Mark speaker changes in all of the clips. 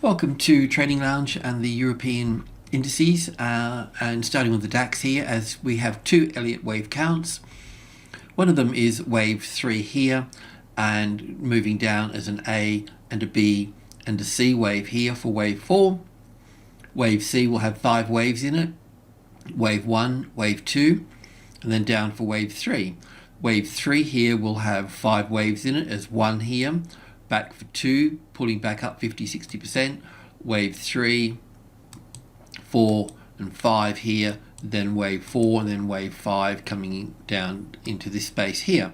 Speaker 1: Welcome to Trading Lounge and the European indices, and starting with the DAX here, as we have two Elliott Wave counts. One of them is wave 3 here, and moving down as an A and a B and a C wave here for wave 4. Wave C will have 5 waves in it, wave 1, wave 2, and then down for wave 3. Wave 3 here will have 5 waves in it as 1 here, back for 2, pulling back up 50-60%, wave 3, 4 and 5 here, then wave 4 and then wave 5 coming down into this space here.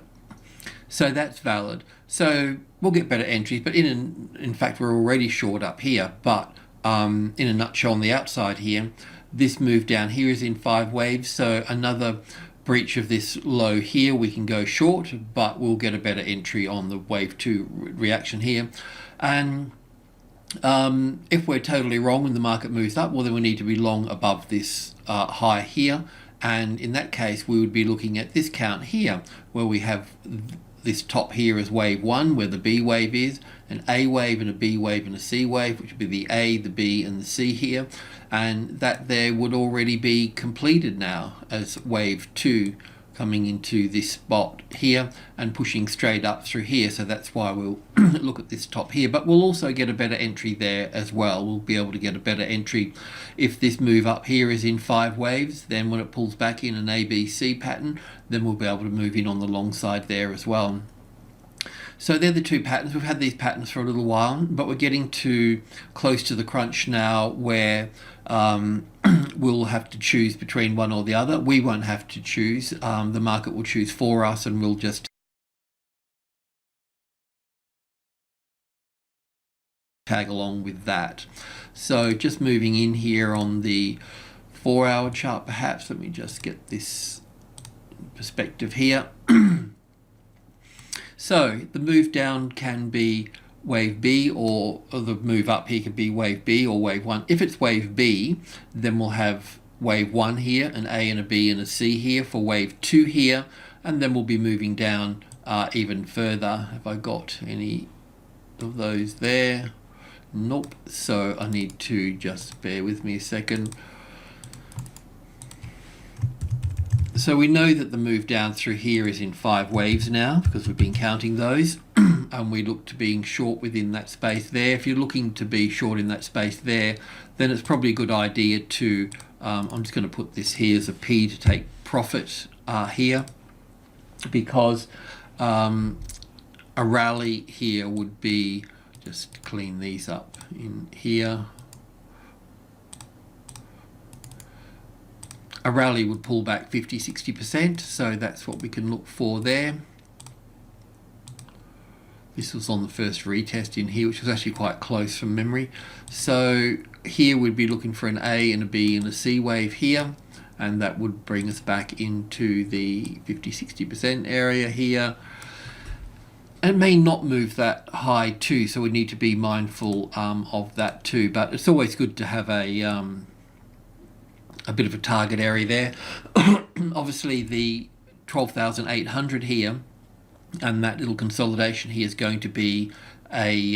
Speaker 1: So that's valid. So we'll get better entries, but in fact we're already short up here, but in a nutshell on the outside here, this move down here is in 5 waves, so another breach of this low here we can go short, but we'll get a better entry on the wave 2 reaction here. And if we're totally wrong and the market moves up, well then we need to be long above this high here, and in that case we would be looking at this count here where we have this top here as wave 1 where the B wave is, an A wave and a B wave and a C wave, which would be the A, the B and the C here, and that there would already be completed now as wave 2 coming into this spot here and pushing straight up through here. So that's why we'll look at this top here, but we'll also get a better entry there as well. We'll be able to get a better entry if this move up here is in 5 waves. Then when it pulls back in an ABC pattern, then we'll be able to move in on the long side there as well. So they're the two patterns. We've had these patterns for a little while, but we're getting to close to the crunch now where we'll have to choose between one or the other. We won't have to choose. The market will choose for us, and we'll just tag along with that. So just moving in here on the 4-hour chart perhaps. Let me just get this perspective here. So the move down can be wave B, or the move up here could be wave B or wave 1. If it's wave B, then we'll have wave 1 here, an A and a B and a C here for wave 2 here, and then we'll be moving down even further. Have I got any of those there? Nope. So I need to just bear with me a second. So we know that the move down through here is in 5 waves now because we've been counting those, and we look to being short within that space there. If you're looking to be short in that space there, then it's probably a good idea to, I'm just going to put this here as a P to take profit here, because a rally here would be, just clean these up in here. A rally would pull back 50-60%, so that's what we can look for there. This was on the first retest in here, which was actually quite close from memory. So here we'd be looking for an A and a B and a C wave here, and that would bring us back into the 50-60% area here. It may not move that high too, so we need to be mindful of that too, but it's always good to have a bit of a target area there. Obviously the 12,800 here and that little consolidation here is going to be a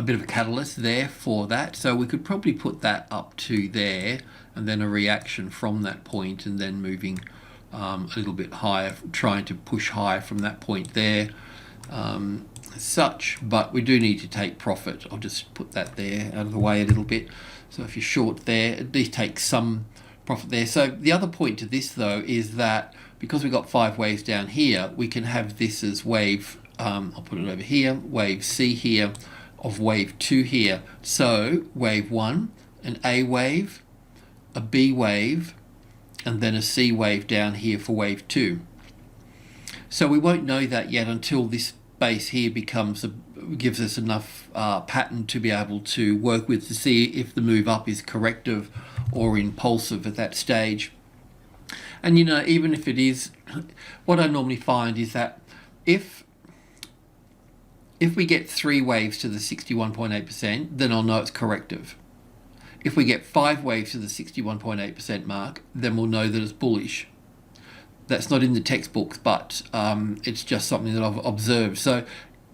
Speaker 1: bit of a catalyst there for that, so we could probably put that up to there and then a reaction from that point, and then moving a little bit higher, trying to push higher from that point there, such. But we do need to take profit. I'll just put that there out of the way a little bit. So if you're short there, at least take some profit there. So the other point to this though is that because we've got 5 waves down here, we can have this as wave, I'll put it over here, wave C here of wave 2 here. So wave 1, an A wave, a B wave, and then a C wave down here for wave 2. So we won't know that yet until this base here gives us enough pattern to be able to work with to see if the move up is corrective or impulsive at that stage. And you know, even if it is, what I normally find is that if we get 3 waves to the 61.8%, then I'll know it's corrective. If we get 5 waves to the 61.8% mark, then we'll know that it's bullish. That's not in the textbooks, but it's just something that I've observed. So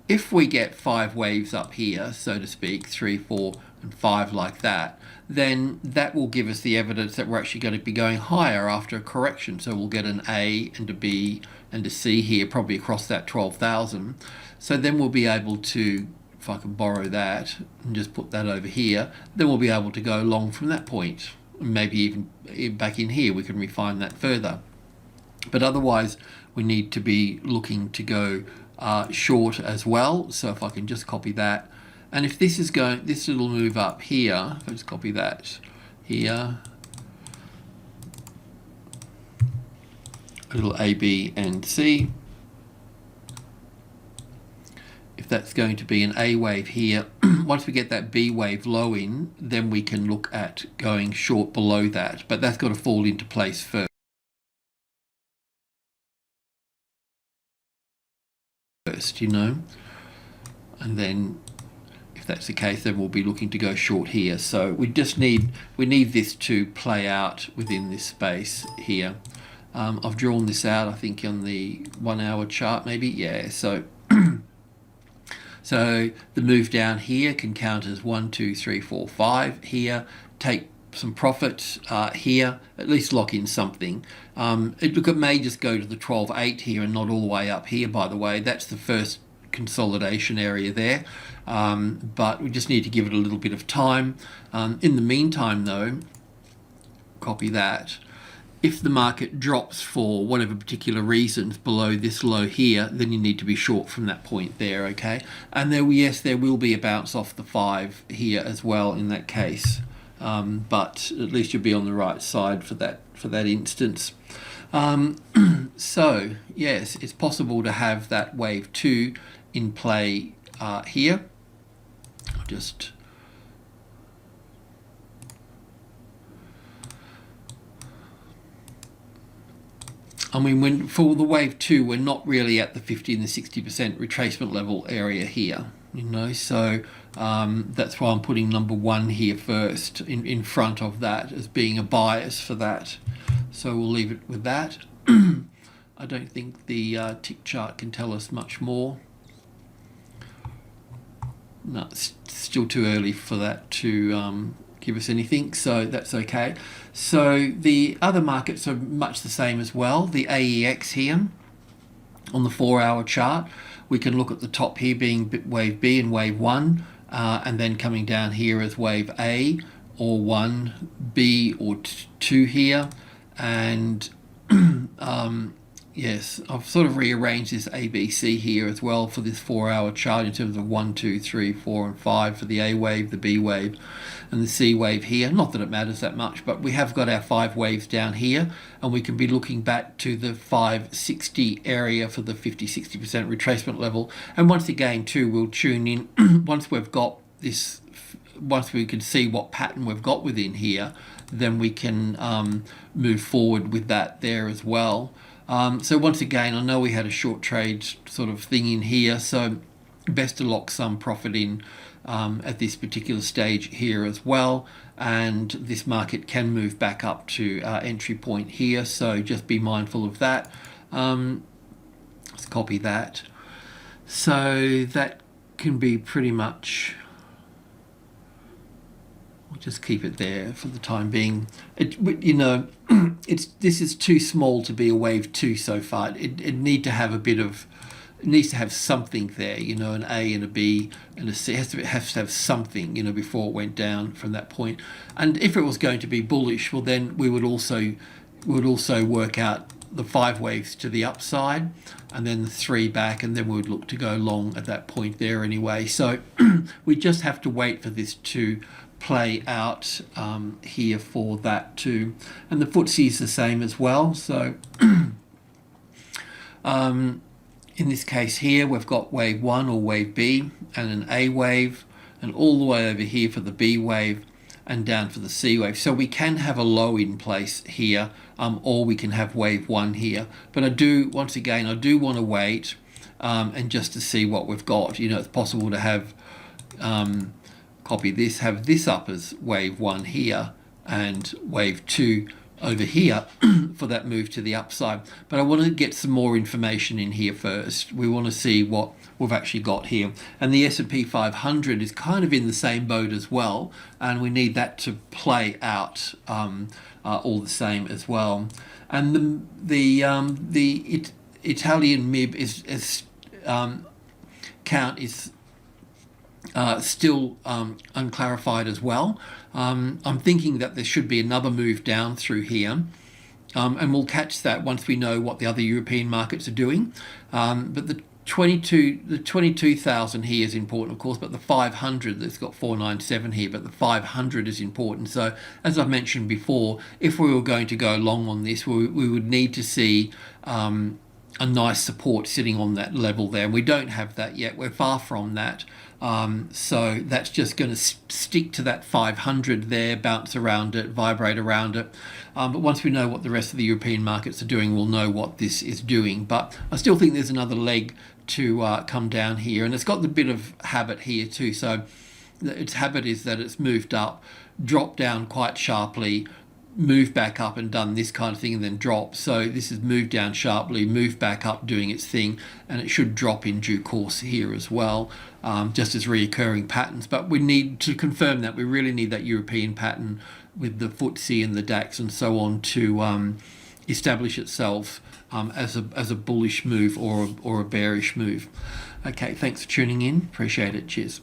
Speaker 1: if we get 5 waves up here, so to speak, 3, 4, and 5 like that, then that will give us the evidence that we're actually going to be going higher after a correction. So we'll get an A and a B and a C here, probably across that 12,000. So then we'll be able to, if I can borrow that and just put that over here, then we'll be able to go long from that point. Maybe even back in here we can refine that further. But otherwise we need to be looking to go short as well. So if I can just copy that, and if this is going, this little move up here, if I just copy that here, a little A, B, and C. If that's going to be an A wave here, once we get that B wave low in, then we can look at going short below that, but that's got to fall into place first, you know, and then if that's the case, then we'll be looking to go short here. So we need this to play out within this space here. I've drawn this out, I think, on the 1 hour chart, maybe. Yeah, so so the move down here can count as 1, 2, 3, 4, 5 here. Take some profit here, at least lock in something. Look, it may just go to the 12.8 here and not all the way up here, by the way. That's the first consolidation area there, but we just need to give it a little bit of time. In the meantime though, copy that. If the market drops for whatever particular reasons below this low here, then you need to be short from that point there, okay? And there, yes, there will be a bounce off the 5 here as well in that case, but at least you'll be on the right side for that instance. So yes, it's possible to have that wave 2 in play here. I'll just I mean, for the wave 2, we're not really at the 50 and the 60% retracement level area here, you know, so that's why I'm putting number 1 here first in front of that as being a bias for that. So we'll leave it with that. I don't think the tick chart can tell us much more. No, it's still too early for that to give us anything, so that's okay. So the other markets are much the same as well. The AEX here on the 4 hour chart, we can look at the top here being wave B and wave 1, and then coming down here as wave A or 1, B or 2 here, and yes, I've sort of rearranged this ABC here as well for this 4 hour chart in terms of 1, 2, 3, 4, and 5 for the A wave, the B wave, and the C wave here. Not that it matters that much, but we have got our 5 waves down here, and we can be looking back to the 560 area for the 50-60% retracement level. And once again, too, we'll tune in once we've got this. Once we can see what pattern we've got within here, then we can move forward with that there as well. So once again, I know we had a short trade sort of thing in here, so best to lock some profit in at this particular stage here as well. And this market can move back up to our entry point here, so just be mindful of that. Let's copy that. So that can be pretty much, we'll just keep it there for the time being. You know, this is too small to be a wave 2 so far. It needs to have a bit of, it needs to have something there, you know, an A and a B and a C. It has to have something, you know, before it went down from that point. And if it was going to be bullish, well then we would also work out the 5 waves to the upside and then the 3 back, and then we would look to go long at that point there anyway. So we just have to wait for this to play out here for that too. And the FTSE is the same as well. So in this case here, we've got wave 1 or wave B and an A wave, and all the way over here for the B wave and down for the C wave. So we can have a low in place here, or we can have wave 1 here. But I do want to wait and just to see what we've got. You know, it's possible to have copy this, have this up as wave 1 here and wave 2 over here for that move to the upside. But I want to get some more information in here first. We want to see what we've actually got here. And the S&P 500 is kind of in the same boat as well, and we need that to play out all the same as well. And the Italian MIB is count is still unclarified as well. I'm thinking that there should be another move down through here, and we'll catch that once we know what the other European markets are doing. But the 22,000 here is important, of course, but the 500, that's got 497 here, but the 500 is important. So as I've mentioned before, if we were going to go long on this, we would need to see a nice support sitting on that level there. And we don't have that yet. We're far from that. So that's just going to stick to that 500 there, bounce around it, vibrate around it. But once we know what the rest of the European markets are doing, we'll know what this is doing. But I still think there's another leg to come down here. And it's got the bit of habit here too. So its habit is that it's moved up, dropped down quite sharply, moved back up and done this kind of thing and then drop. So this has moved down sharply, moved back up doing its thing, and it should drop in due course here as well, just as reoccurring patterns. But we need to confirm that. We really need that European pattern with the FTSE and the DAX and so on to establish itself as a bullish move or a bearish move. Okay, thanks for tuning in. Appreciate it. Cheers.